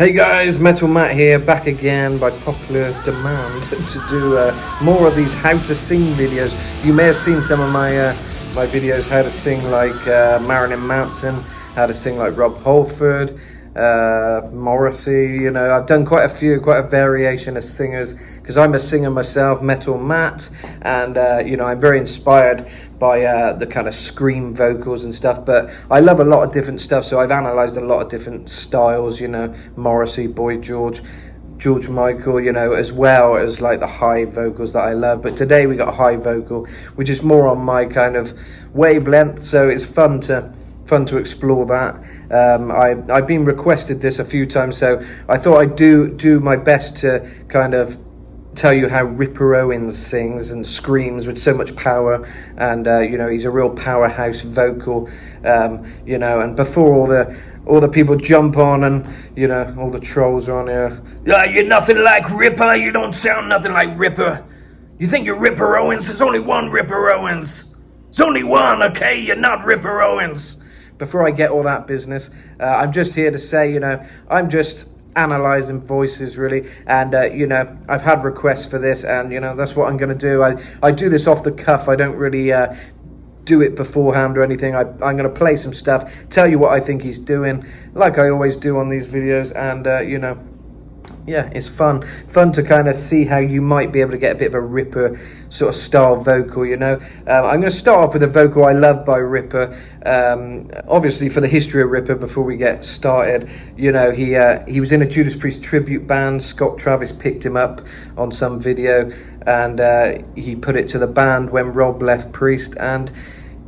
Hey guys, Metal Matt here, back again by popular demand to do more of these how to sing videos. You may have seen some of my videos, how to sing like Marilyn Manson, how to sing like Rob Halford, Morrissey. You know, I've done quite a variation of singers because I'm a singer myself, Metal Matt, and you know, I'm very inspired by the kind of scream vocals and stuff, but I love a lot of different stuff, so I've analysed a lot of different styles, you know, Morrissey, Boy George, George Michael, you know, as well as like the high vocals that I love. But today we got a high vocal, which is more on my kind of wavelength, so it's fun to explore that. I've been requested this a few times, so I thought I'd do my best to kind of tell you how Ripper Owens sings and screams with so much power, and you know, he's a real powerhouse vocal, you know. And before all the people jump on and, you know, all the trolls are on here, you're nothing like Ripper, you don't sound nothing like Ripper, you think you're Ripper Owens, there's only one Ripper Owens, there's only one, okay, you're not Ripper Owens. Before I get all that business, I'm just here to say, you know, I'm just analyzing voices really, and you know, I've had requests for this, and you know, that's what I'm going to do. I do this off the cuff. I don't really do it beforehand or anything. I'm going to play some stuff, tell you what I think he's doing, like I always do on these videos, and you know, yeah, it's fun to kind of see how you might be able to get a bit of a Ripper sort of style vocal, you know. I'm going to start off with a vocal I love by Ripper. Obviously, for the history of Ripper, before we get started, you know, he was in a Judas Priest tribute band. Scott Travis picked him up on some video, and he put it to the band when Rob left Priest, and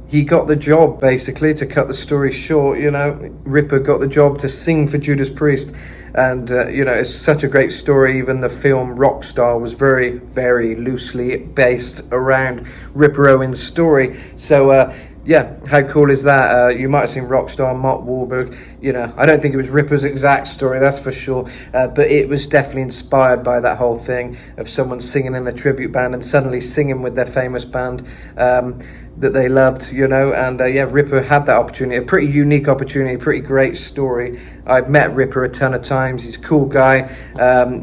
he got the job, basically, to cut the story short. You know, Ripper got the job to sing for Judas Priest, and you know, it's such a great story. Even the film Rockstar was very, very loosely based around Ripper Owens' story. So yeah, how cool is that? You might have seen Rockstar, Mark Wahlberg. You know, I don't think it was Ripper's exact story, that's for sure, but it was definitely inspired by that whole thing of someone singing in a tribute band and suddenly singing with their famous band that they loved, you know. And yeah, Ripper had that opportunity, a pretty unique opportunity, pretty great story. I've met Ripper a ton of times. He's a cool guy,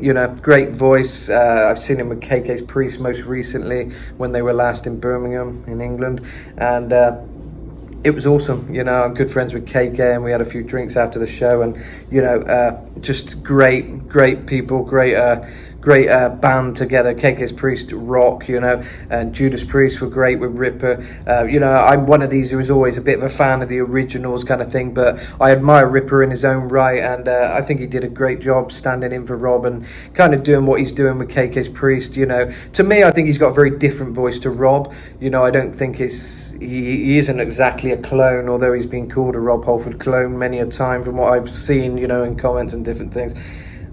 you know, great voice. I've seen him with KK's Priest most recently when they were last in Birmingham in England, and it was awesome. You know, I'm good friends with KK, and we had a few drinks after the show, and you know, just great people, great band together. KK's Priest rock, you know, and Judas Priest were great with Ripper. You know, I'm one of these who was always a bit of a fan of the originals kind of thing, but I admire Ripper in his own right, and I think he did a great job standing in for Rob and kind of doing what he's doing with KK's Priest. You know, to me, I think he's got a very different voice to Rob. You know, I don't think he isn't exactly a clone, although he's been called a Rob Halford clone many a time from what I've seen, you know, in comments and different things.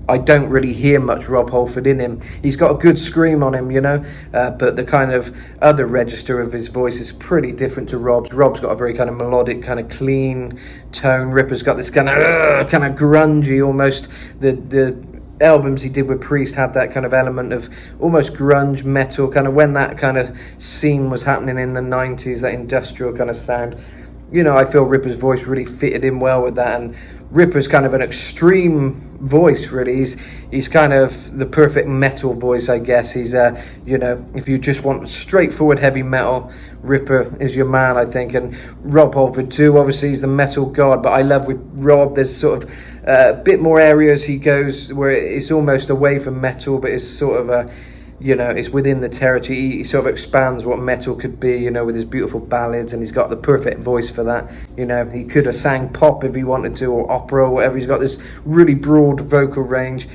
I don't really hear much Rob Halford in him. He's got a good scream on him, you know, but the kind of other register of his voice is pretty different to Rob's. Rob's got a very kind of melodic, kind of clean tone. Ripper's got this kind of grungy almost. The albums he did with Priest had that kind of element of almost grunge metal, kind of when that kind of scene was happening in the 90s, that industrial kind of sound. You know, I feel Ripper's voice really fitted in well with that, and Ripper's kind of an extreme voice, really. He's kind of the perfect metal voice, I guess. He's you know, if you just want straightforward heavy metal, Ripper is your man, I think. And Rob Halford too, obviously he's the metal god, but I love with Rob, there's sort of a bit more areas he goes where it's almost away from metal, but it's sort of a, you know, it's within the territory. He sort of expands what metal could be, you know, with his beautiful ballads, and he's got the perfect voice for that. You know, he could have sang pop if he wanted to, or opera or whatever. He's got this really broad vocal range.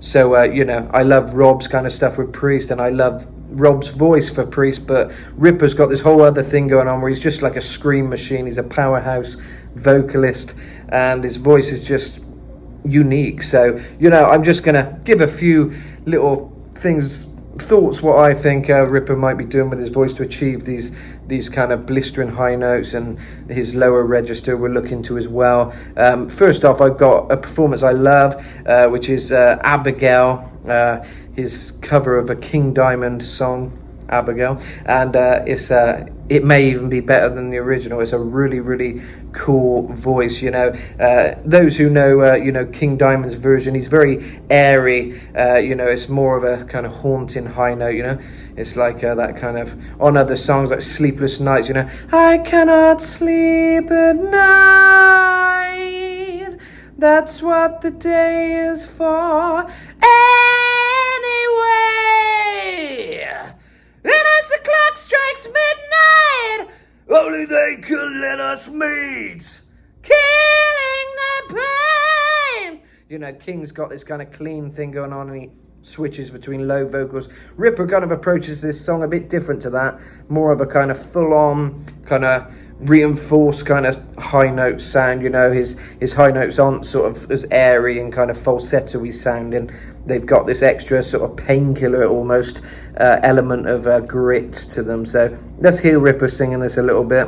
So you know, I love Rob's kind of stuff with Priest, and I love Rob's voice for Priest, but Ripper's got this whole other thing going on where he's just like a scream machine. He's a powerhouse vocalist, and his voice is just unique. So, you know, I'm just gonna give a few little thoughts what I think Ripper might be doing with his voice to achieve these kind of blistering high notes, and his lower register we'll look into as well. First off, I've got a performance I love, which is Abigail, his cover of a King Diamond song, Abigail, and it may even be better than the original. It's a really, really cool voice, you know. Those who know, you know, King Diamond's version, he's very airy, you know, it's more of a kind of haunting high note, you know. It's like that kind of, on other songs like Sleepless Nights, you know, I cannot sleep at night, that's what the day is for, anyway, and as the clock strikes midnight, only they could let us meet, killing the pain. You know, King's got this kind of clean thing going on, and he switches between low vocals. Ripper kind of approaches this song a bit different to that, more of a kind of full-on, kind of reinforced kind of high note sound. You know, his high notes aren't sort of as airy and kind of falsetto-y sounding. They've got this extra sort of painkiller almost element of grit to them. So let's hear Ripper singing this a little bit.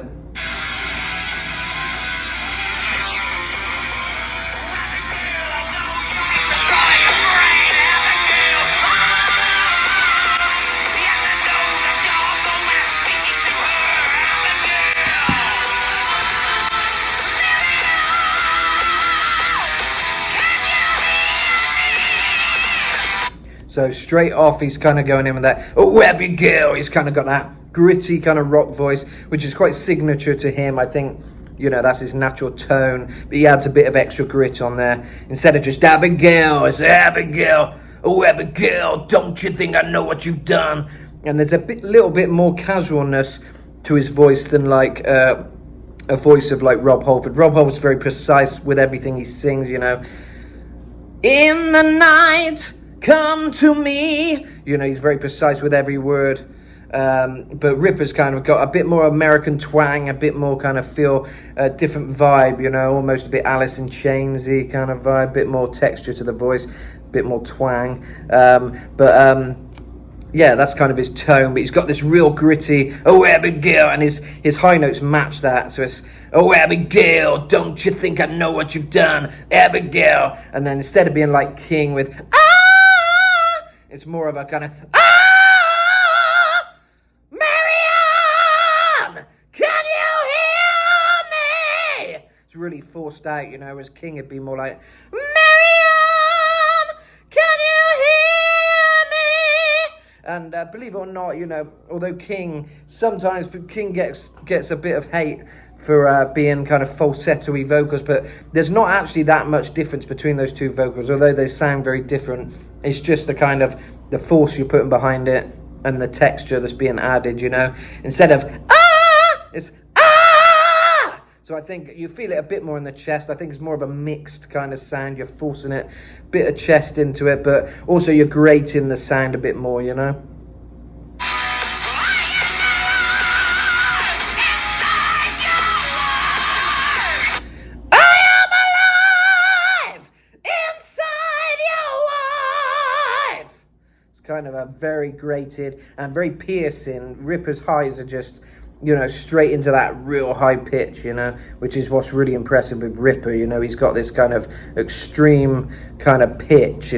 So straight off, he's kind of going in with that, oh, Abigail. He's kind of got that gritty kind of rock voice, which is quite signature to him. I think, you know, that's his natural tone. But he adds a bit of extra grit on there. Instead of just Abigail, it's Abigail. Oh, Abigail, don't you think I know what you've done? And there's a little bit more casualness to his voice than like a voice of like Rob Halford. Rob Halford's very precise with everything he sings, you know. In the night, come to me. You know, he's very precise with every word. But Ripper's kind of got a bit more American twang, a bit more kind of feel, a different vibe, you know, almost a bit Alice in Chains-y kind of vibe, a bit more texture to the voice, a bit more twang. Yeah, that's kind of his tone, but he's got this real gritty, oh, Abigail, and his high notes match that. So it's, oh, Abigail, don't you think I know what you've done, Abigail? And then instead of being like King with, it's more of a kind of, Marianne, can you hear me? It's really forced out, you know, whereas King would be more like, Marianne, can you hear me? And believe it or not, you know, although sometimes King gets a bit of hate for being kind of falsetto-y vocals, but there's not actually that much difference between those two vocals, although they sound very different. It's just the kind of the force you're putting behind it and the texture that's being added, you know. Instead of it's So I think you feel it a bit more in the chest. I think it's more of a mixed kind of sound. You're forcing it, bit of chest into it, but also you're grating the sound a bit more, you know. Kind of a very grated and very piercing. Ripper's highs are just, you know, straight into that real high pitch, you know, which is what's really impressive with Ripper. You know, he's got this kind of extreme kind of pitch.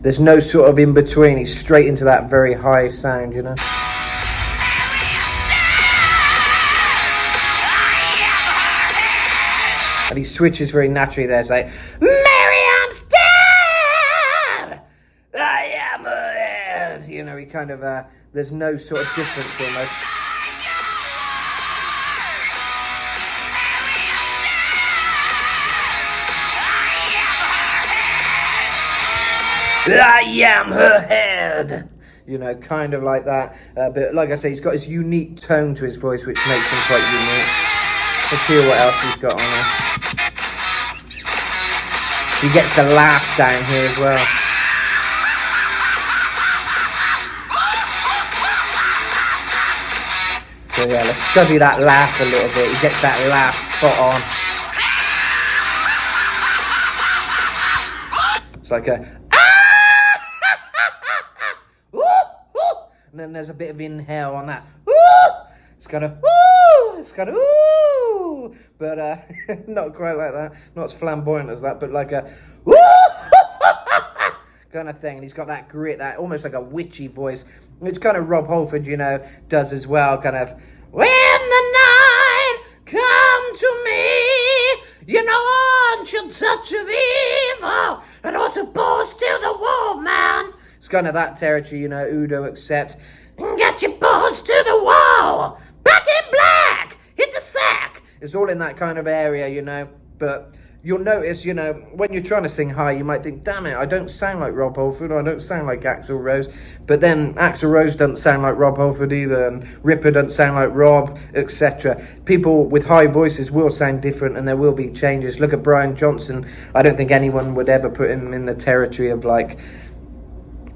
There's no sort of in between. He's straight into that very high sound, you know. And he switches very naturally there. It's like, Miriam's dead! I am her head! You know, he kind of, there's no sort of difference almost. I am her head! You know, kind of like that. But like I say, he's got his unique tone to his voice, which makes him quite unique. Let's hear what else he's got on there. He gets the laugh down here as well. So yeah, let's study that laugh a little bit. He gets that laugh spot on. It's like a and then there's a bit of inhale on that. It's kind of but not quite like that. Not as flamboyant as that, but like a kind of thing. And he's got that grit, that almost like a witchy voice, which kind of Rob Halford, you know, does as well. Kind of, when the night come to me, you know, aren't you touch of evil, and also balls to the wall, man. It's kind of that territory, you know, Udo accept. Get your balls to the wall, back in black, hit the sack. It's all in that kind of area, you know, but you'll notice, you know, when you're trying to sing high, you might think, damn it, I don't sound like Rob Halford, or I don't sound like Axl Rose. But then Axl Rose doesn't sound like Rob Halford either, and Ripper doesn't sound like Rob, etc. People with high voices will sound different, and there will be changes. Look at Brian Johnson. I don't think anyone would ever put him in the territory of, like,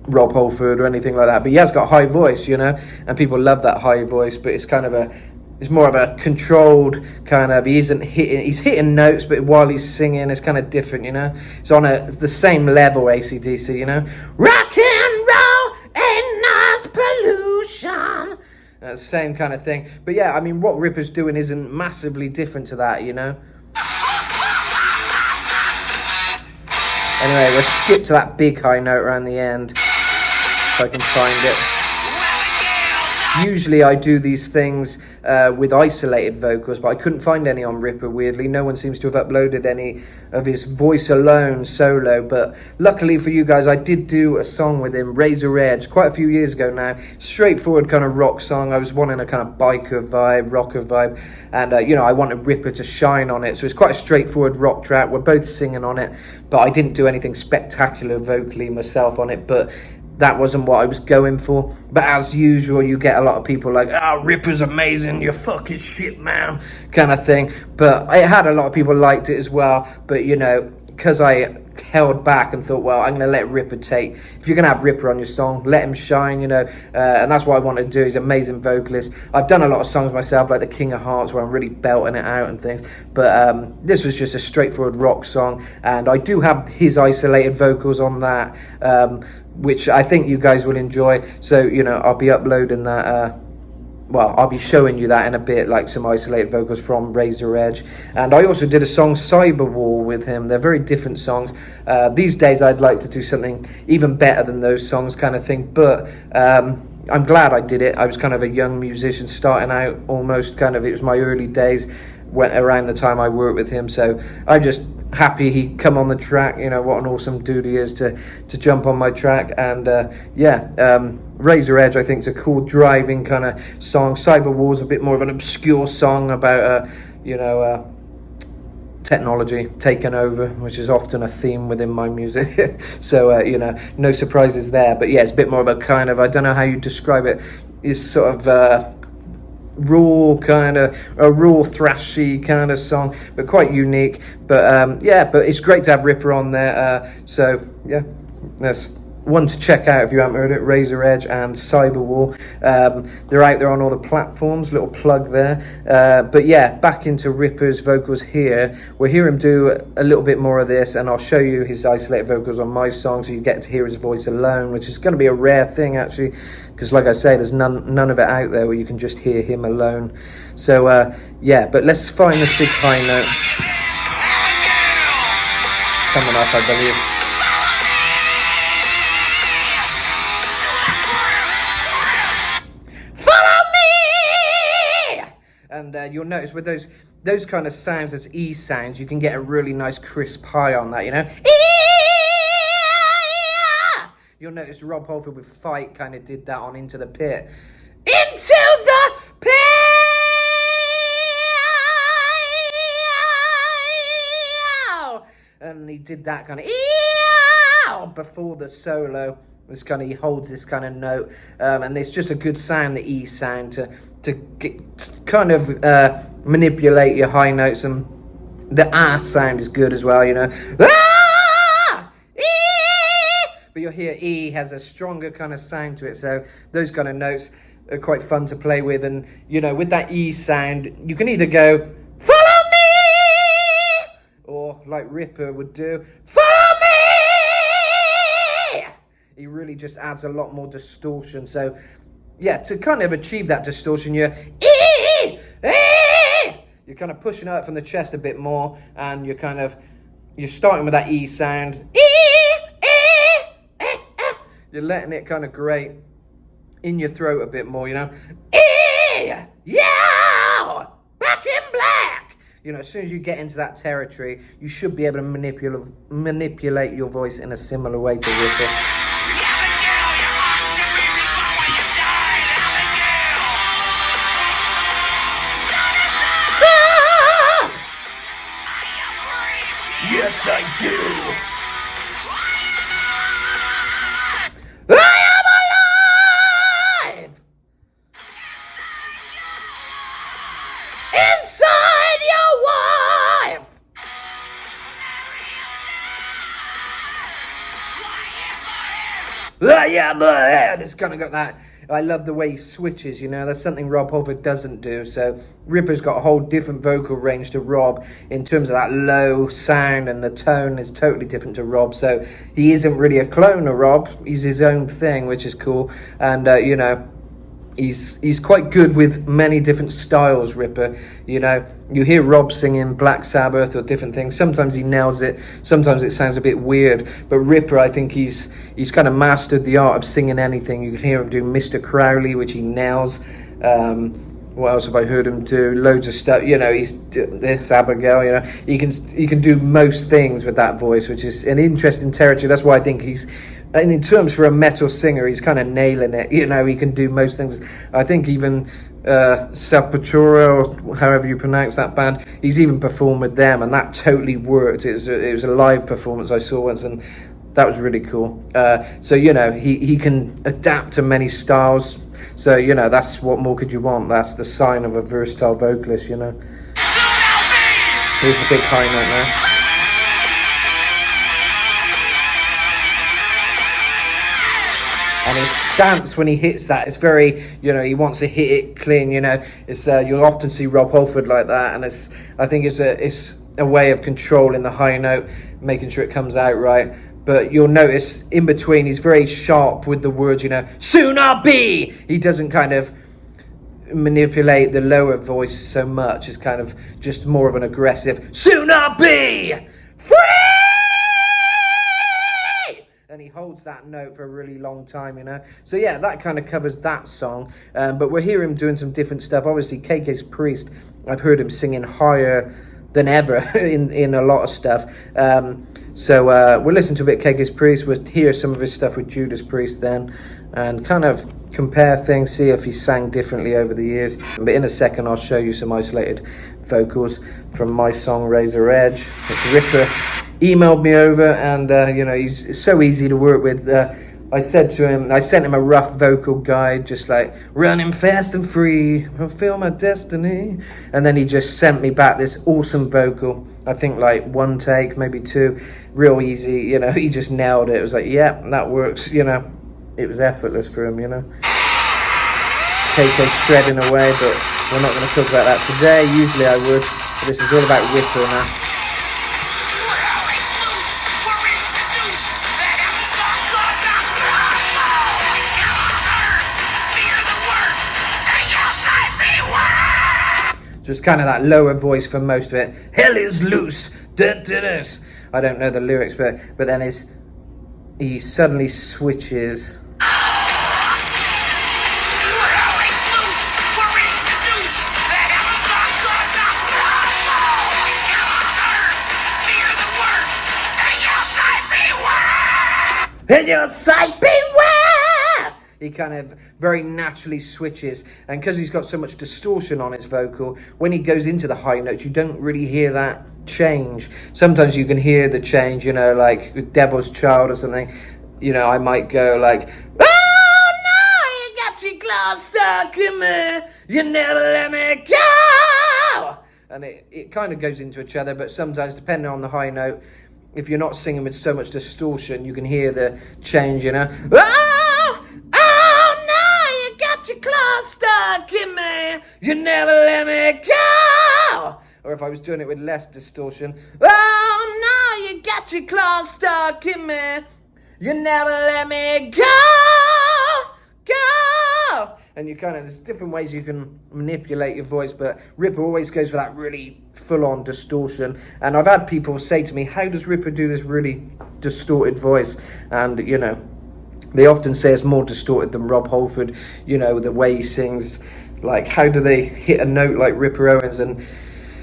Rob Halford or anything like that. But he has got a high voice, you know, and people love that high voice, but it's kind of it's more of a controlled kind of, he's hitting notes, but while he's singing, it's kind of different, you know. It's on the same level, AC/DC, you know. Rock and roll ain't noise pollution. That's the same kind of thing. But yeah, I mean, what Ripper's doing isn't massively different to that, you know. Anyway, we'll skip to that big high note around the end, if I can find it. Usually I do these things with isolated vocals, but I couldn't find any on Ripper, weirdly. No one seems to have uploaded any of his voice alone solo, but luckily for you guys, I did do a song with him, Razor Edge, quite a few years ago now. Straightforward kind of rock song. I was wanting a kind of biker vibe, rocker vibe, and you know, I wanted Ripper to shine on it, so it's quite a straightforward rock track. We're both singing on it, but I didn't do anything spectacular vocally myself on it, but that wasn't what I was going for. But as usual, you get a lot of people like, oh, Ripper's amazing, you're fucking shit, man, kind of thing. But I had a lot of people liked it as well. But, you know, because I held back and thought, well, I'm going to let Ripper take. If you're going to have Ripper on your song, let him shine, you know. And that's what I wanted to do. He's an amazing vocalist. I've done a lot of songs myself, like the King of Hearts, where I'm really belting it out and things. But this was just a straightforward rock song. And I do have his isolated vocals on that, which I think you guys will enjoy. So, you know, I'll be uploading that, well, I'll be showing you that in a bit, like some isolated vocals from Razor Edge. And I also did a song, Cyberwall, with him. They're very different songs. These days, I'd like to do something even better than those songs, kind of thing. But I'm glad I did it. I was kind of a young musician starting out, almost kind of, it was my early days, went around the time I worked with him. So I'm just happy he come on the track. You know, what an awesome dude he is to jump on my track. And Razor Edge, I think, is a cool driving kind of song. Cyberwar's a bit more of an obscure song about you know, technology taking over, which is often a theme within my music. So you know, no surprises there. But yeah, it's a bit more of a kind of, I don't know how you describe it, it's sort of raw, kind of a raw thrashy kind of song, but quite unique. But yeah, but it's great to have Ripper on there. So yeah, that's one to check out if you haven't heard it, Razor Edge and Cyberwall. They're out there on all the platforms, little plug there. But yeah, back into Ripper's vocals here. We'll hear him do a little bit more of this, and I'll show you his isolated vocals on my song, so you get to hear his voice alone, which is going to be a rare thing, actually, because like I say, there's none of it out there where you can just hear him alone. So yeah, but let's find this big high note coming up, I believe. And you'll notice with those kind of sounds, those E sounds, you can get a really nice crisp high on that, you know. You'll notice Rob Halford with Fight kind of did that on Into the Pit. Into the Pit! And he did that kind of before the solo. This kind of, he holds this kind of note, and it's just a good sound, the E sound, to kind of manipulate your high notes, and the ah sound is good as well, you know. Ah! E! But you'll hear E has a stronger kind of sound to it, so those kind of notes are quite fun to play with. And you know, with that E sound, you can either go follow me, or like Ripper would do, follow me. He really just adds a lot more distortion. So yeah, to kind of achieve that distortion, you're kind of pushing out from the chest a bit more, and you're starting with that E sound, you're letting it kind of grate in your throat a bit more, you know. Hey, yeah, back in black. You know, as soon as you get into that territory, you should be able to manipulate your voice in a similar way to Ripper. Yes, I do. I am alive! Inside your wife! I am alive! It's kind of got that. I love the way he switches, you know. That's something Rob Halford doesn't do. So Ripper's got a whole different vocal range to Rob in terms of that low sound, and the tone is totally different to Rob. So he isn't really a clone of Rob. He's his own thing, which is cool. And, you know, he's quite good with many different styles, Ripper. You know, you hear Rob singing Black Sabbath or different things. Sometimes he nails it. Sometimes it sounds a bit weird. But Ripper, I think he's kind of mastered the art of singing anything. You can hear him do Mr. Crowley, which he nails. What else have I heard him do? Loads of stuff. You know, he's this Abigail. You know, he can do most things with that voice, which is an interesting territory. That's why I think he's. And in terms for a metal singer, he's kind of nailing it. You know, he can do most things. I think even Sepultura, or however you pronounce that band, he's even performed with them, and that totally worked. It was a live performance I saw once, and that was really cool. So, you know, he can adapt to many styles. So, you know, that's what more could you want? That's the sign of a versatile vocalist, you know. Here's the big high note now. And his stance when he hits that is very, you know, he wants to hit it clean, you know. It's you'll often see Rob Halford like that, and I think it's a way of controlling the high note, making sure it comes out right. But you'll notice in between he's very sharp with the words, you know, soon I'll be. He doesn't kind of manipulate the lower voice so much. It's kind of just more of an aggressive, soon I'll be free! And he holds that note for a really long time, you know. So yeah, that kind of covers that song. But we'll hear him doing some different stuff. Obviously, KK's Priest, I've heard him singing higher than ever in a lot of stuff. So we'll listen to a bit of KK's Priest. We'll hear some of his stuff with Judas Priest then, and kind of compare things, see if he sang differently over the years. But in a second, I'll show you some isolated vocals from my song Razor Edge, which Ripper emailed me over, and you know, he's so easy to work with. I sent him a rough vocal guide, just like running fast and free, fulfill my destiny, and then he just sent me back this awesome vocal. I think like one take, maybe two, real easy. You know, he just nailed it. It was like, yeah, that works. You know, it was effortless for him. You know, KK shredding away, but we're not going to talk about that today. Usually I would, but this is all about Ripper now. Just kind of that lower voice for most of it. Hell is loose. I don't know the lyrics, but then he suddenly switches. In your sight beware! He kind of very naturally switches, and because he's got so much distortion on his vocal, when he goes into the high notes, you don't really hear that change. Sometimes you can hear the change, you know, like Devil's Child or something. You know, I might go like, oh no, you got your claws stuck in me, you never let me go! And it kind of goes into each other, but sometimes, depending on the high note, if you're not singing with so much distortion, you can hear the change, you know. Stuck in me, you never let me go. Or if I was doing it with less distortion, oh no, you got your claws stuck in me, you never let me go. And you kind of, there's different ways you can manipulate your voice, but Ripper always goes for that really full-on distortion. And I've had people say to me, how does Ripper do this really distorted voice? And you know, They often say it's more distorted than Rob Halford, you know, the way he sings. Like, how do they hit a note like Ripper Owens? And,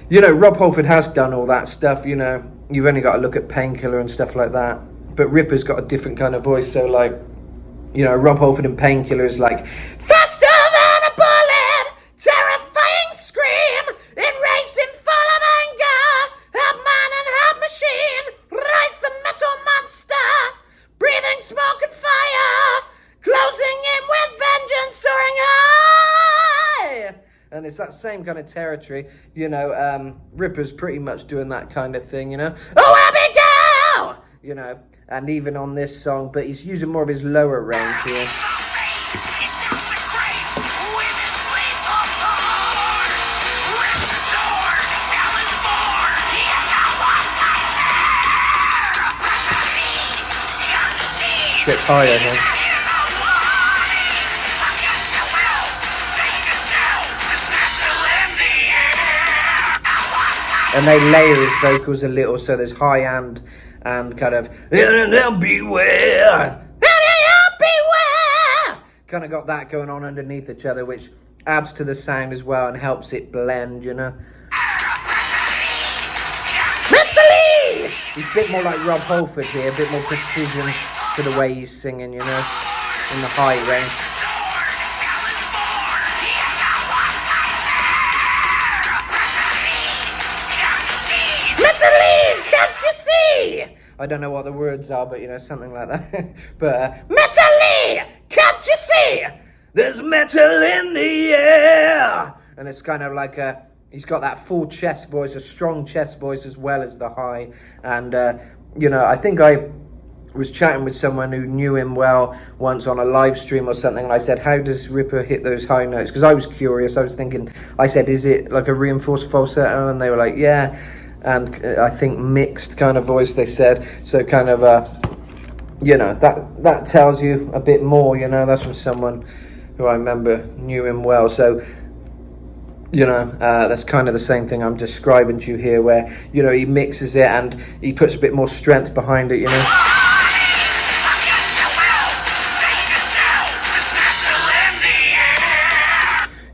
you know, Rob Halford has done all that stuff, you know. You've only got to look at Painkiller and stuff like that. But Ripper's got a different kind of voice. So, like, you know, Rob Halford in Painkiller is like, faster than a bullet, terrifying scream, enraged and full of anger, half man and half machine, rides the metal monster, breathing smoke and fire, closing in with vengeance, soaring high. And it's that same kind of territory, you know. Ripper's pretty much doing that kind of thing, you know. Oh, Abigail! You know, and even on this song, but he's using more of his lower range here. Gets higher here. And they layer his vocals a little, so there's high and kind of beware, kind of got that going on underneath each other, which adds to the sound as well and helps it blend, you know. Mentally! He's a bit more like Rob Halford here, a bit more precision to the way he's singing, you know, in the high range. I don't know what the words are, but you know, something like that. But Metally, can't you see? There's metal in the air. And it's kind of like he's got that full chest voice, a strong chest voice as well as the high. And you know, I think I was chatting with someone who knew him well once on a live stream or something, and I said, how does Ripper hit those high notes? Because I was curious. I was thinking, I said, is it like a reinforced falsetto? And they were like, yeah. And I think mixed kind of voice, they said. So kind of, you know, that tells you a bit more, you know. That's from someone who I remember knew him well. So, you know, that's kind of the same thing I'm describing to you here, where, you know, he mixes it and he puts a bit more strength behind it, you know.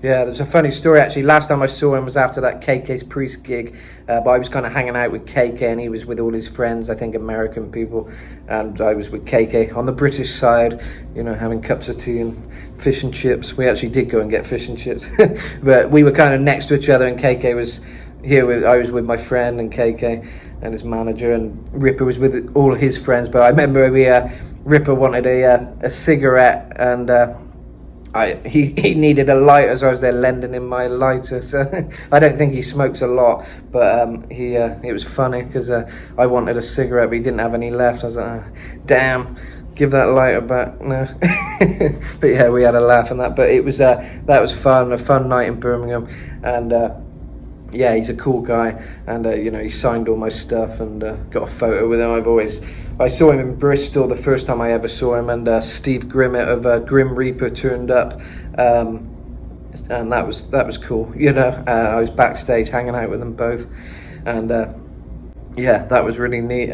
Yeah, there's a funny story actually. Last time I saw him was after that KK's Priest gig, but I was kind of hanging out with KK and he was with all his friends, I think American people, and I was with KK on the British side, you know, having cups of tea and fish and chips. We actually did go and get fish and chips, but we were kind of next to each other, and KK was here I was with my friend and KK and his manager, and Ripper was with all his friends. But I remember Ripper wanted a cigarette, and he needed a lighter, so I was there lending him my lighter. So I don't think he smokes a lot, but it was funny because I wanted a cigarette, but he didn't have any left. I was like, damn, give that lighter back. No. But yeah, we had a laugh on that. But it was that was fun, a fun night in Birmingham, and yeah, he's a cool guy, and you know, he signed all my stuff and got a photo with him. I saw him in Bristol the first time I ever saw him, and Steve Grimmett of Grim Reaper turned up, and that was cool. You know, I was backstage hanging out with them both, and yeah, that was really neat.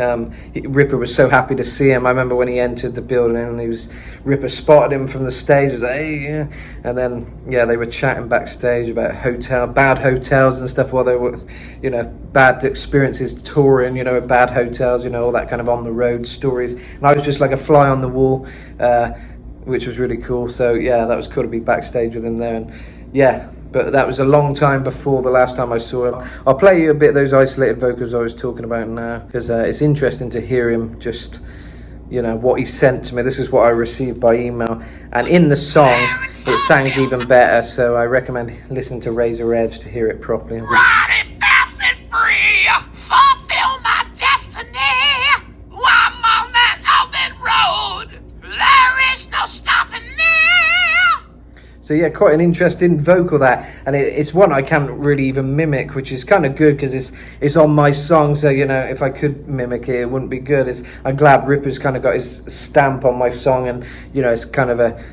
Ripper was so happy to see him. I remember when he entered the building and Ripper spotted him from the stage. He was like, hey, yeah. And then, yeah, they were chatting backstage about bad hotels and stuff while they were, you know, bad experiences touring, you know, at bad hotels, you know, all that kind of on the road stories. And I was just like a fly on the wall, which was really cool. So, yeah, that was cool to be backstage with him there. And, yeah. But that was a long time before the last time I saw him. I'll play you a bit of those isolated vocals I was talking about now, because it's interesting to hear him just, you know, what he sent to me. This is what I received by email. And in the song, it sounds even better. So I recommend listening to Razor Edge to hear it properly. Riding fast and free, fulfill my destiny. While I'm on that open road, there is no stopping me. So yeah, quite an interesting vocal that, and it's one I can't really even mimic, which is kind of good because it's on my song. So you know, if I could mimic it, it wouldn't be good. I'm glad Ripper's kind of got his stamp on my song, and you know, it's kind of a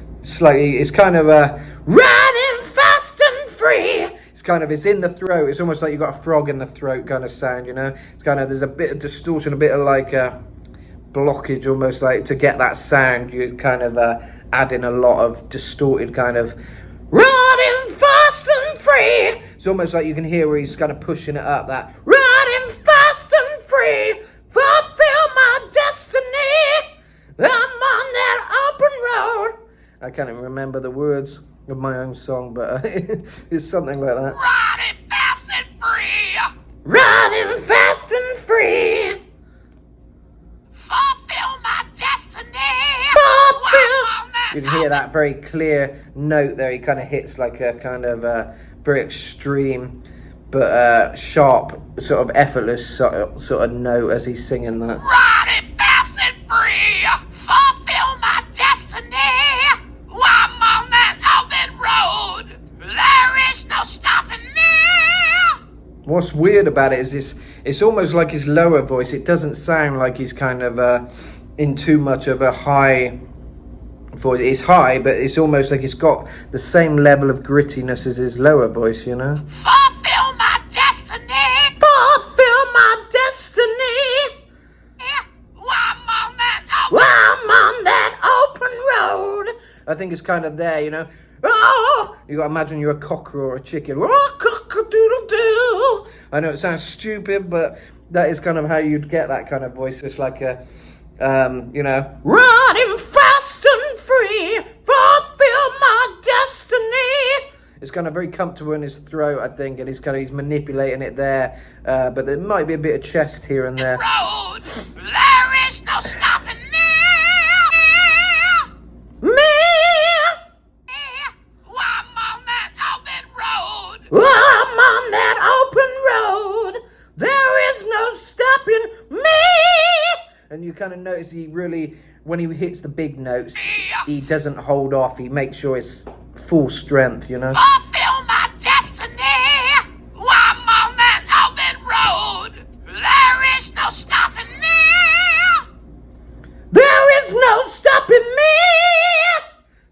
riding fast and free. It's in the throat. It's almost like you've got a frog in the throat kind of sound. You know, it's kind of, there's a bit of distortion, a bit of like blockage, almost like to get that sound. You kind of add in a lot of distorted kind of running fast and free. It's almost like you can hear where he's kind of pushing it up. That running fast and free, fulfill my destiny. I'm on that open road. I can't even remember the words of my own song, but it's something like that. Running fast and free. Running fast and free. Fulfill my destiny. Fulfill. You can hear that very clear note there. He kind of hits like a kind of very extreme, but sharp, sort of effortless sort of note as he's singing that. Running fast and free. Fulfill my destiny. I'm on that open road. There is no stopping me. What's weird about it is this, it's almost like his lower voice. It doesn't sound like he's kind of in too much of a high voice. It's high, but it's almost like it's got the same level of grittiness as his lower voice, you know? Fulfill my destiny. Fulfill my destiny. I'm on that open road. I think it's kind of there, you know? Oh, you got to imagine you're a cocker or a chicken. Oh, cock-a-doodle-doo. I know it sounds stupid, but that is kind of how you'd get that kind of voice. It's like a, you know, running fast and free, fulfill my destiny. It's kind of very comfortable in his throat, I think, and he's manipulating it there. But there might be a bit of chest here and there. Road, there is no stopping me. I'm on that open road. There is no stopping me. And you kind of notice he really, when he hits the big notes, he doesn't hold off. He makes sure it's full strength, you know. Fulfill my destiny. I'm on that open road. There is no stopping me. There is no stopping me.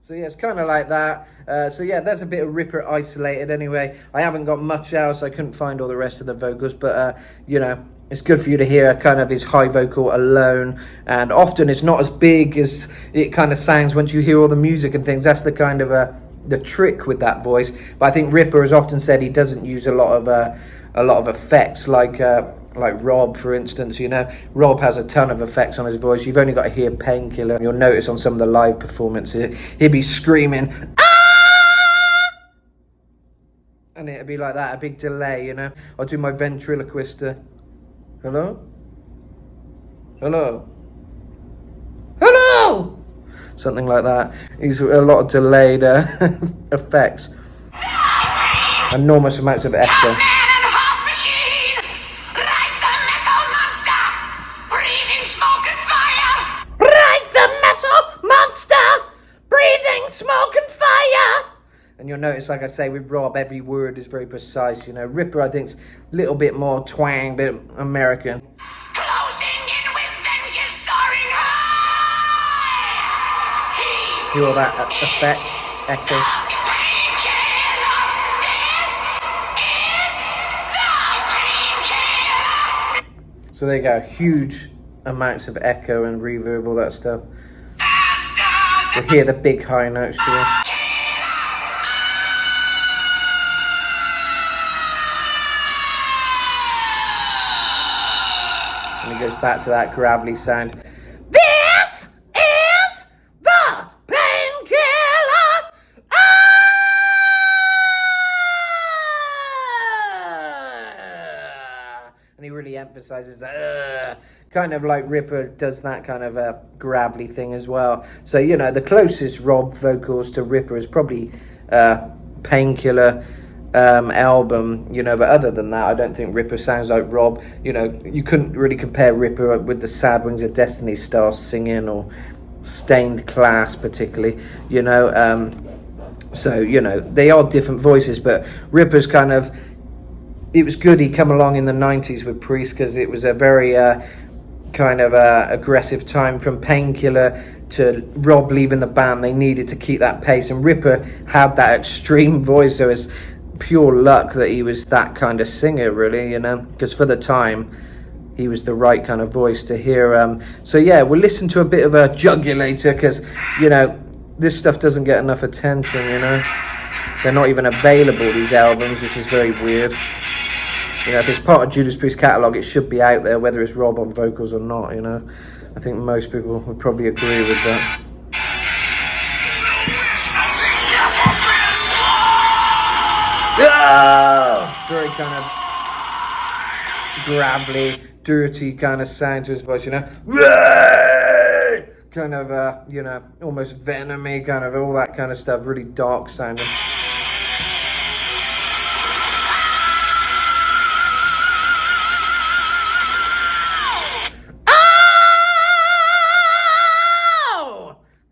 So yeah, it's kind of like that. So yeah, that's a bit of Ripper isolated anyway. I haven't got much else. I couldn't find all the rest of the vocals, but you know, it's good for you to hear kind of his high vocal alone. And often it's not as big as it kind of sounds once you hear all the music and things. That's the kind of the trick with that voice. But I think Ripper has often said he doesn't use a lot of effects like Rob, for instance. You know, Rob has a ton of effects on his voice. You've only got to hear Painkiller. You'll notice on some of the live performances, he'd be screaming, "Ah!" And it'd be like that, a big delay, you know. I'll do my ventriloquist. Hello? Hello? Hello? Something like that. He's a lot of delayed effects. Enormous amounts of echo. And you'll notice, like I say, with Rob, every word is very precise, you know. Ripper, I think, is a little bit more twang, bit American. Closing in with vengeance, soaring high. Hear all that effect, echo. So there you go, huge amounts of echo and reverb, all that stuff. You'll hear the big high notes here. And it goes back to that gravelly sound. This is the Painkiller. And he really emphasizes that. Kind of like Ripper does that kind of gravelly thing as well. So, you know, the closest Rob vocals to Ripper is probably Painkiller album, you know, but other than that, I don't think Ripper sounds like Rob. You know, you couldn't really compare Ripper with the Sad Wings of Destiny style singing, or Stained Class particularly, you know. So, you know, they are different voices, but Ripper's kind of, it was good he come along in the 90s with Priest, because it was a very kind of aggressive time from Painkiller to Rob leaving the band. They needed to keep that pace, and Ripper had that extreme voice, so it's pure luck that he was that kind of singer, really, you know, because for the time he was the right kind of voice to hear. So yeah, we'll listen to a bit of a Jugulator, because, you know, this stuff doesn't get enough attention, you know. They're not even available, these albums, which is very weird. You know, if it's part of Judas Priest catalogue, it should be out there, whether it's Rob on vocals or not, you know. I think most people would probably agree with that. Oh! Very kind of gravelly, dirty kind of sound to his voice, you know. Kind of, you know, almost venomy, kind of all that kind of stuff, really dark sounding.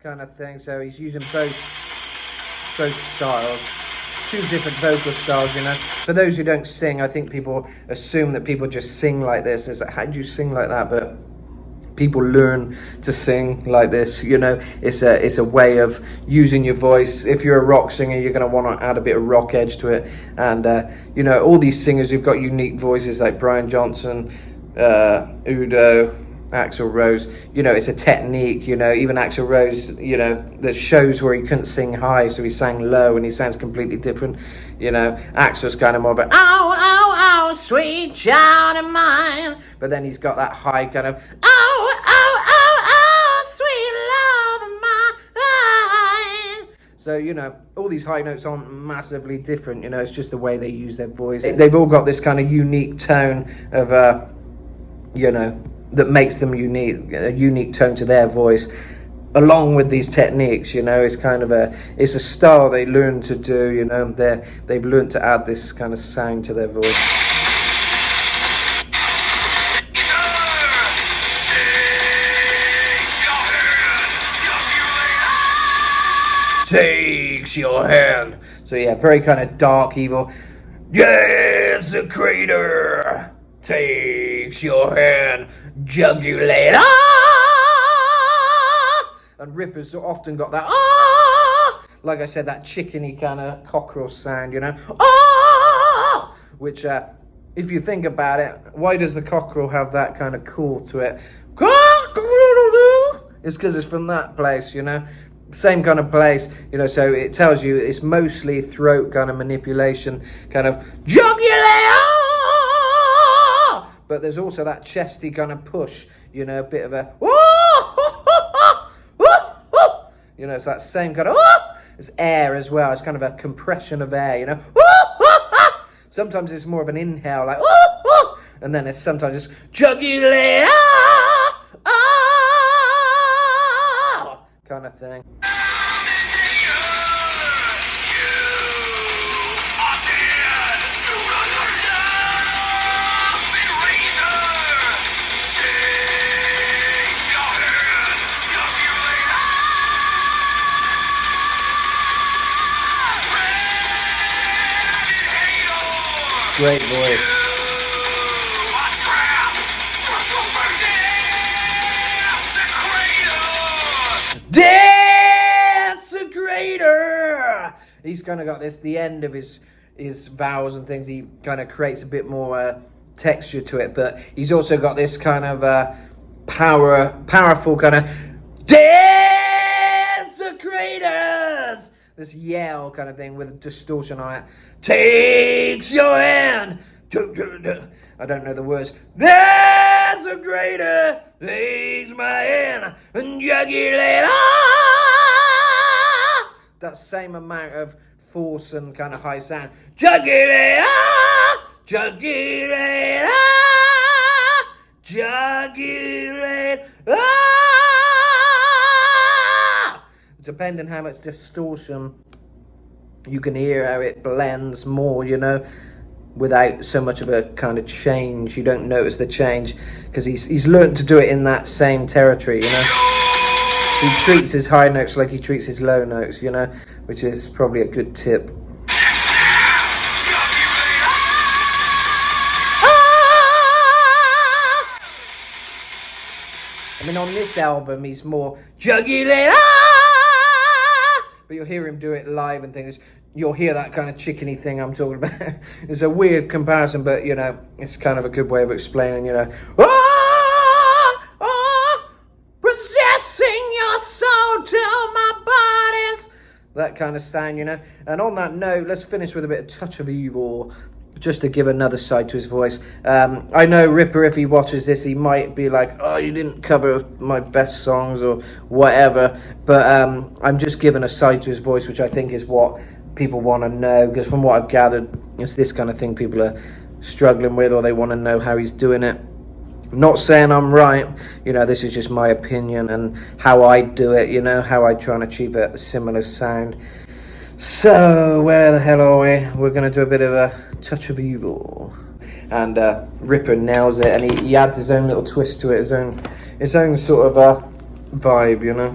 Kind of thing. So he's using both styles, two different vocal styles, you know. For those who don't sing, I think people assume that people just sing like this. It's like, how do you sing like that? But people learn to sing like this, you know. It's a way of using your voice. If you're a rock singer, you're going to want to add a bit of rock edge to it. And you know, all these singers who've got unique voices, like Brian Johnson, Udo, Axl Rose, you know, it's a technique, you know. Even Axl Rose, you know, there's shows where he couldn't sing high, so he sang low, and he sounds completely different, you know. Axl's kind of more of a, oh, oh, oh, sweet child of mine, but then he's got that high kind of, oh, oh, oh, oh, sweet love of mine. So, you know, all these high notes aren't massively different, you know. It's just the way they use their voice. They've all got this kind of unique tone of, you know, that makes them unique, a unique tone to their voice, along with these techniques, you know. It's kind of it's a style they learn to do, you know. They've learned to add this kind of sound to their voice. Takes your hand. So yeah, very kind of dark, evil. Desecrator takes your hand, jugulator. And Ripper's often got that, like I said, that chickeny kind of cockerel sound, you know. Which, if you think about it, why does the cockerel have that kind of call to it? It's because it's from that place, you know. Same kind of place, you know. So it tells you it's mostly throat kind of manipulation, kind of jugulator. But there's also that chesty kind of push, you know, a bit of a, you know, it's that same kind of, it's air as well. It's kind of a compression of air, you know. Sometimes it's more of an inhale, like, and then it's sometimes it's jugulator, kind of thing. Great voice. Desecrator! He's kind of got this, the end of his vowels and things, he kind of creates a bit more texture to it, but he's also got this kind of powerful kind of desecrators! This yell kind of thing with a distortion on it. Takes your hand. I don't know the words. Desecrator takes my hand and jugulator. That same amount of force and kind of high sound. Jugulator, jugulator, jugulator. Depending how much distortion, you can hear how it blends more, you know, without so much of a kind of change. You don't notice the change because he's learned to do it in that same territory, you know. He treats his high notes like he treats his low notes, you know, which is probably a good tip. I mean, on this album, he's more jugular. But you'll hear him do it live and things. You'll hear that kind of chickeny thing I'm talking about. It's a weird comparison, but, you know, it's kind of a good way of explaining, you know. that kind of sound, you know. And on that note, let's finish with a bit of Touch of Evil, just to give another side to his voice. I know Ripper, if he watches this, he might be like, oh, you didn't cover my best songs or whatever, but I'm just giving a side to his voice, which I think is what people want to know, because from what I've gathered, it's this kind of thing people are struggling with, or they want to know how he's doing it. I'm not saying I'm right, you know, this is just my opinion and how I do it, you know, how I try and achieve a similar sound. So, where the hell are we? We're going to do a bit of a Touch of Evil. And Ripper nails it, and he adds his own little twist to it, his own sort of vibe, you know.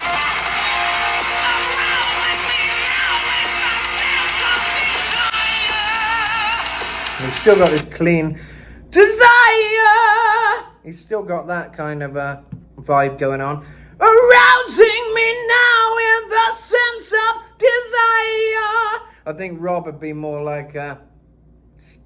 And he's still got this clean desire. He's still got that kind of vibe going on. Arousing me now in the sense of desire. I think Rob would be more like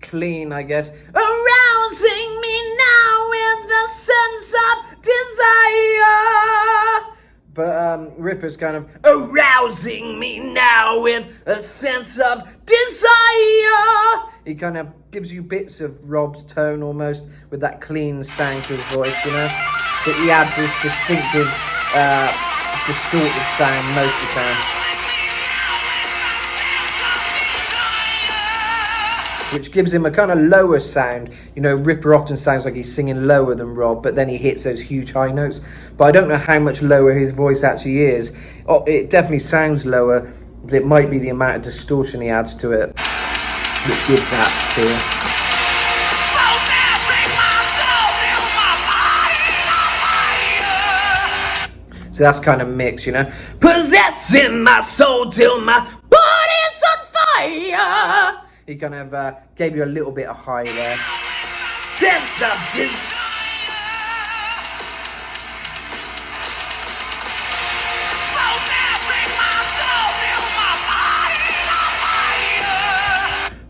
clean, I guess. Arousing me now in the sense of desire. But Ripper's kind of arousing me now with a sense of desire. He kind of gives you bits of Rob's tone almost, with that clean sound to his voice, you know. But he adds this distinctive, distorted sound most of the time, which gives him a kind of lower sound. You know, Ripper often sounds like he's singing lower than Rob, but then he hits those huge high notes. But I don't know how much lower his voice actually is. Oh, it definitely sounds lower, but it might be the amount of distortion he adds to it that gives that feel. So that's kind of mixed, you know. Possessing my soul till my body's on fire. He kind of gave you a little bit of high there. Sense of desire.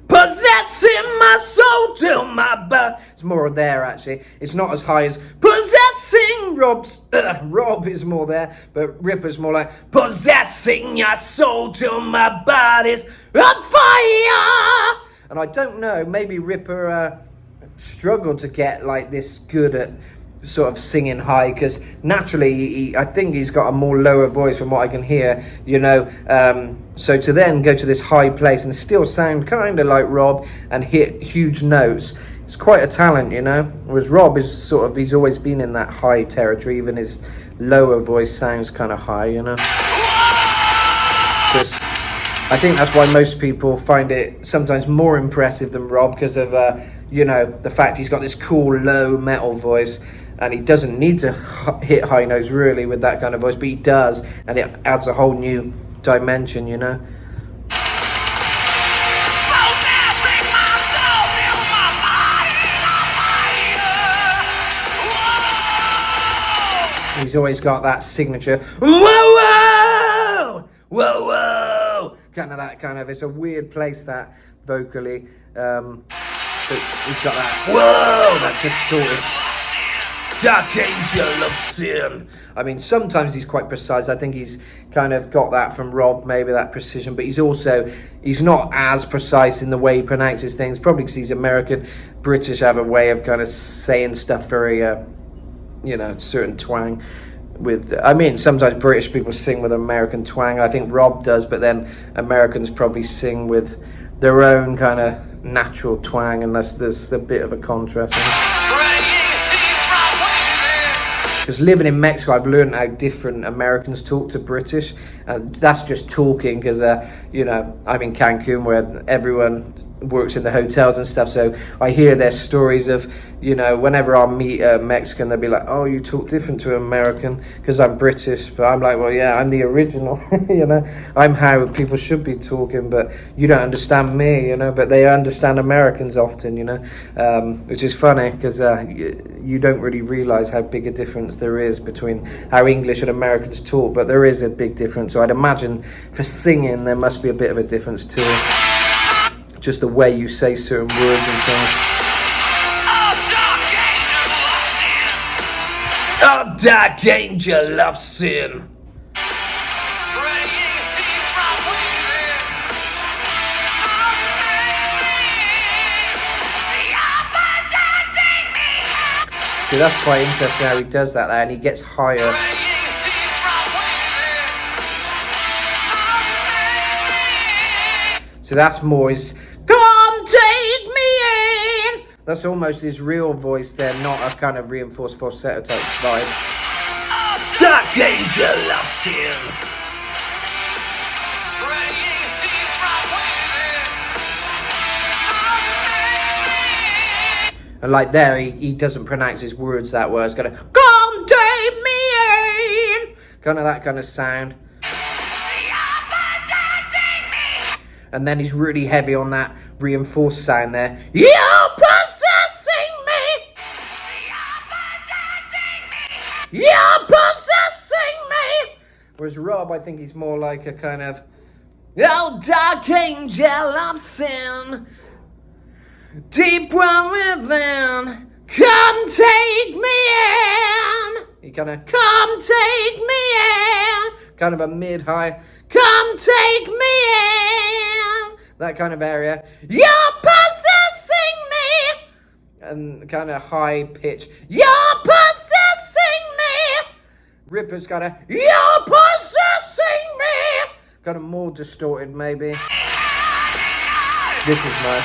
Possessing my soul till my body. It's more there actually. It's not as high as possessing Rob's. Rob is more there, but Ripper's more like possessing your soul till my body's on fire. And I don't know, maybe Ripper struggled to get like this good at sort of singing high, because naturally I think he's got a more lower voice from what I can hear, you know. So to then go to this high place and still sound kind of like Rob and hit huge notes, it's quite a talent, you know. Whereas Rob is sort of, he's always been in that high territory. Even his lower voice sounds kind of high, you know. Just, I think that's why most people find it sometimes more impressive than Rob, because of you know, the fact he's got this cool low metal voice, and he doesn't need to hit high notes really with that kind of voice, but he does, and it adds a whole new dimension, you know. He's always got that signature, whoa, whoa, whoa, whoa, kind of that kind of, it's a weird place that vocally, but he's got that, whoa, that distorted, dark angel of sin. I mean, sometimes he's quite precise. I think he's kind of got that from Rob, maybe that precision, but he's not as precise in the way he pronounces things, probably because he's American. British have a way of kind of saying stuff very, you know, certain twang with, I mean, sometimes British people sing with American twang. I think Rob does, but then Americans probably sing with their own kind of natural twang, unless there's a bit of a contrast. Because living in Mexico, I've learned how different Americans talk to British, and that's just talking, because you know, I'm in Cancun where everyone works in the hotels and stuff, so I hear their stories of, you know, whenever I meet a Mexican, they'll be like, oh, you talk different to an American, because I'm British. But I'm like, well, yeah, I'm the original. You know, I'm how people should be talking, but you don't understand me, you know, but they understand Americans often, you know, which is funny, because you don't really realize how big a difference there is between how English and Americans talk, but there is a big difference. So I'd imagine for singing there must be a bit of a difference too, just the way you say certain words and things. Oh, dark angel of sin. See, that's quite interesting how he does that there, and he gets higher. So that's more his, come take me in. That's almost his real voice there, not a kind of reinforced falsetto type vibe. Dark angel of sin. And like there, he doesn't pronounce his words that well. It's kind of, come take me in. Kind of that kind of sound. And then he's really heavy on that reinforced sound there. You're possessing me! You're possessing me! Whereas Rob, I think he's more like a kind of, oh, dark angel of sin, deep one within, come take me in. He kind of, come take me in. Kind of a mid-high, come take me in. That kind of area. You're possessing me. And kind of high pitch. You're possessing me. Ripper's kind of, you're possessing me. Kind of more distorted maybe. This is nice.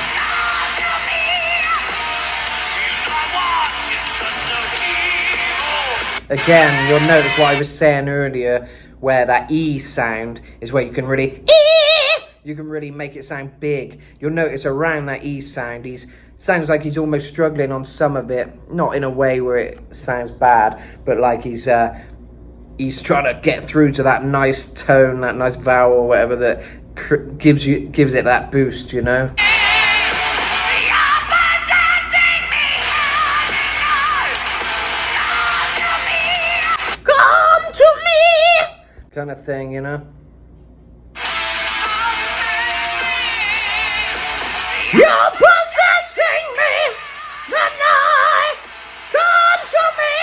Again, you'll notice what I was saying earlier, where that E sound is where you can really make it sound big. You'll notice around that E sound, sounds like he's almost struggling on some of it, not in a way where it sounds bad, but like he's trying to get through to that nice tone, that nice vowel or whatever that gives it that boost, you know. Kind of thing, you know. You're possessing me, the night, come to me.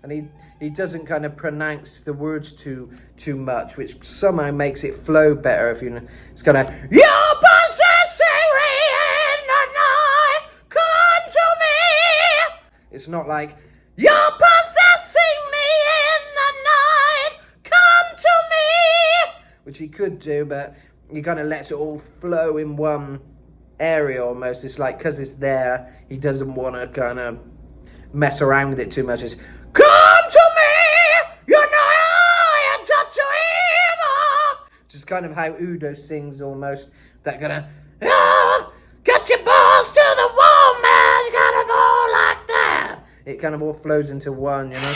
And he doesn't kind of pronounce the words too much, which somehow makes it flow better. If you know, it's kind of, you're possessing me in the night, come to me. It's not like, you're possessing me in the night, come to me, which he could do, but he kind of lets it all flow in one area almost. It's like, because it's there, he doesn't want to kind of mess around with it too much. It's, come to me, you know I am touch of evil. Just kind of how Udo sings almost. That kind of, get your balls to the wall, man, you gotta go like that. It kind of all flows into one, you know.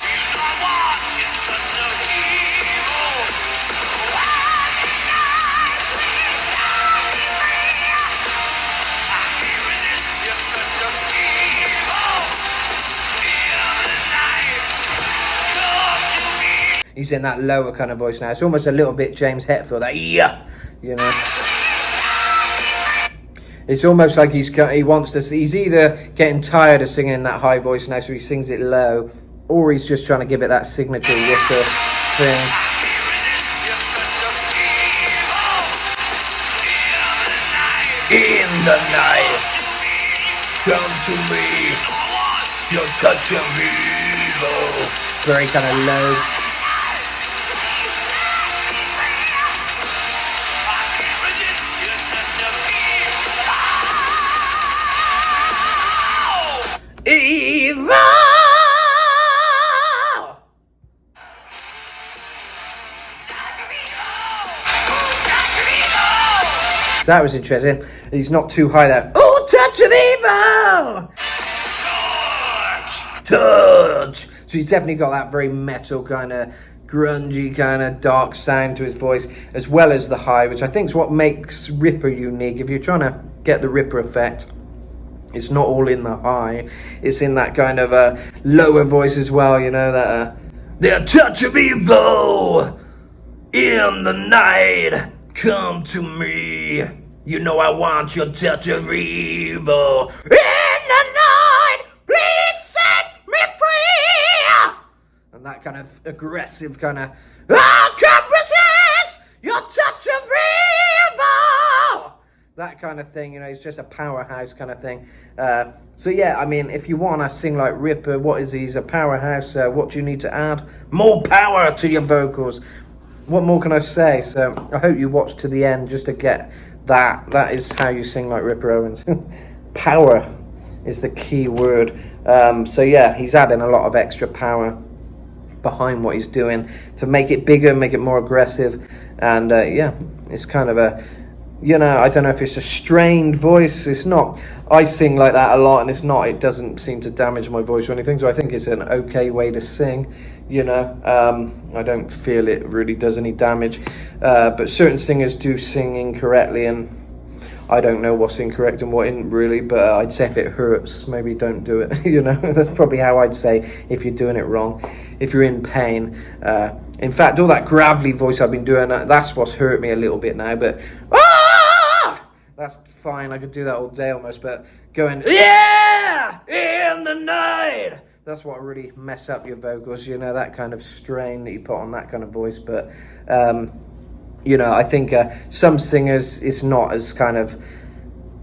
He's in that lower kind of voice now. It's almost a little bit James Hetfield, that yeah, you know. It's almost like he wants to. He's either getting tired of singing in that high voice now, so he sings it low, or he's just trying to give it that signature whisper thing. In the night, come to me, your touch of evil. Very kind of low. Evil! So that was interesting. He's not too high there. Oh, touch of evil! Touch! So he's definitely got that very metal kind of grungy kind of dark sound to his voice, as well as the high, which I think is what makes Ripper unique. If you're trying to get the Ripper effect, it's not all in the high. It's in that kind of lower voice as well, you know, that the touch of evil in the night, come to me. You know I want your touch of evil in the night. Please set me free. And that kind of aggressive kind of, I can't resist your touch of evil. That kind of thing, you know, he's just a powerhouse kind of thing. So yeah, I mean, if you want to sing like Ripper, what is he? He's a powerhouse. What do you need to add? More power to your vocals. What more can I say? So I hope you watch to the end just to get that. That is how you sing like Ripper Owens. Power is the key word. So yeah, he's adding a lot of extra power behind what he's doing to make it bigger, make it more aggressive. And yeah, it's kind of a, you know, I don't know if it's a strained voice. It's not. I sing like that a lot, and it's not. It doesn't seem to damage my voice or anything. So I think it's an okay way to sing. You know, I don't feel it really does any damage. But certain singers do sing incorrectly, and I don't know what's incorrect and what isn't really. But I'd say if it hurts, maybe don't do it. You know, that's probably how I'd say if you're doing it wrong. If you're in pain. In fact, all that gravelly voice I've been doing, that's what's hurt me a little bit now. But that's fine. I could do that all day almost. But going, yeah, in the night. That's what really mess up your vocals. You know, that kind of strain that you put on that kind of voice. But, you know, I think some singers, it's not as kind of,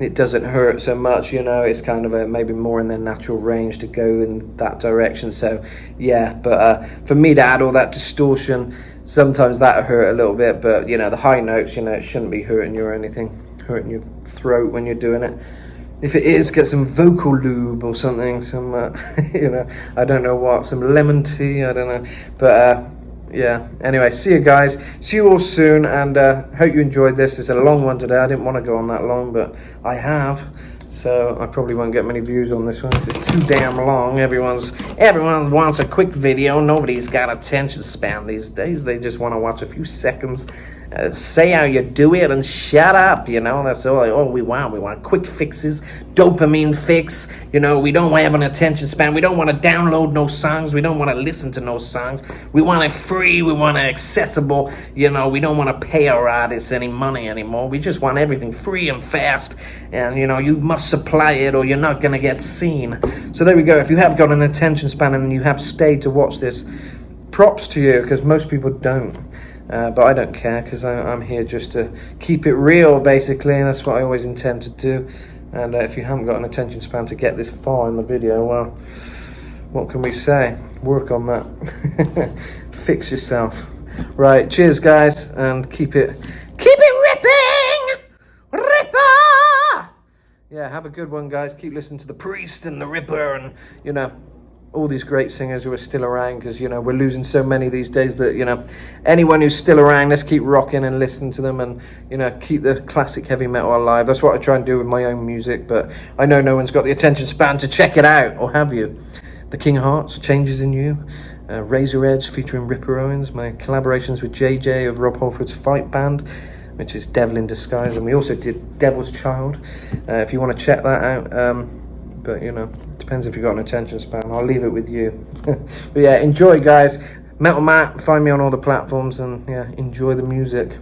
it doesn't hurt so much, you know, it's kind of maybe more in their natural range to go in that direction. So yeah, but for me to add all that distortion, sometimes that hurt a little bit. But you know, the high notes, you know, it shouldn't be hurting you or anything, hurting your throat when you're doing it. If it is, get some vocal lube or something, some you know, I don't know what, some lemon tea, I don't know. But yeah, anyway, see you guys, see you all soon, and hope you enjoyed this. It's a long one today. I didn't want to go on that long, but I have, so I probably won't get many views on this one. This is too damn long. Everyone wants a quick video. Nobody's got attention span these days. They just want to watch a few seconds, say how you do it, and shut up. You know, that's all we want. We want quick fixes, dopamine fix. You know, we don't have an attention span. We don't want to download no songs. We don't want to listen to no songs. We want it free. We want it accessible. You know, we don't want to pay our artists any money anymore. We just want everything free and fast. And, you know, you must supply it or you're not going to get seen. So there we go. If you have got an attention span and you have stayed to watch this, props to you, because most people don't. But I don't care, because I'm here just to keep it real, basically, and that's what I always intend to do. And if you haven't got an attention span to get this far in the video, well, what can we say? Work on that. Fix yourself. Right, cheers, guys, and keep it ripping! Ripper! Yeah, have a good one, guys. Keep listening to the Priest and the Ripper, and, you know, all these great singers who are still around, because, you know, we're losing so many these days that, you know, anyone who's still around, let's keep rocking and listening to them, and, you know, keep the classic heavy metal alive. That's what I try and do with my own music, but I know no one's got the attention span to check it out, or have you? The King of Hearts, Changes in You, Razor Edge featuring Ripper Owens, my collaborations with JJ of Rob Halford's Fight Band, which is Devil in Disguise, and we also did Devil's Child, if you want to check that out. But, you know, depends if you've got an attention span. I'll leave it with you. But yeah, enjoy, guys. Metal Matt, find me on all the platforms, and yeah, enjoy the music.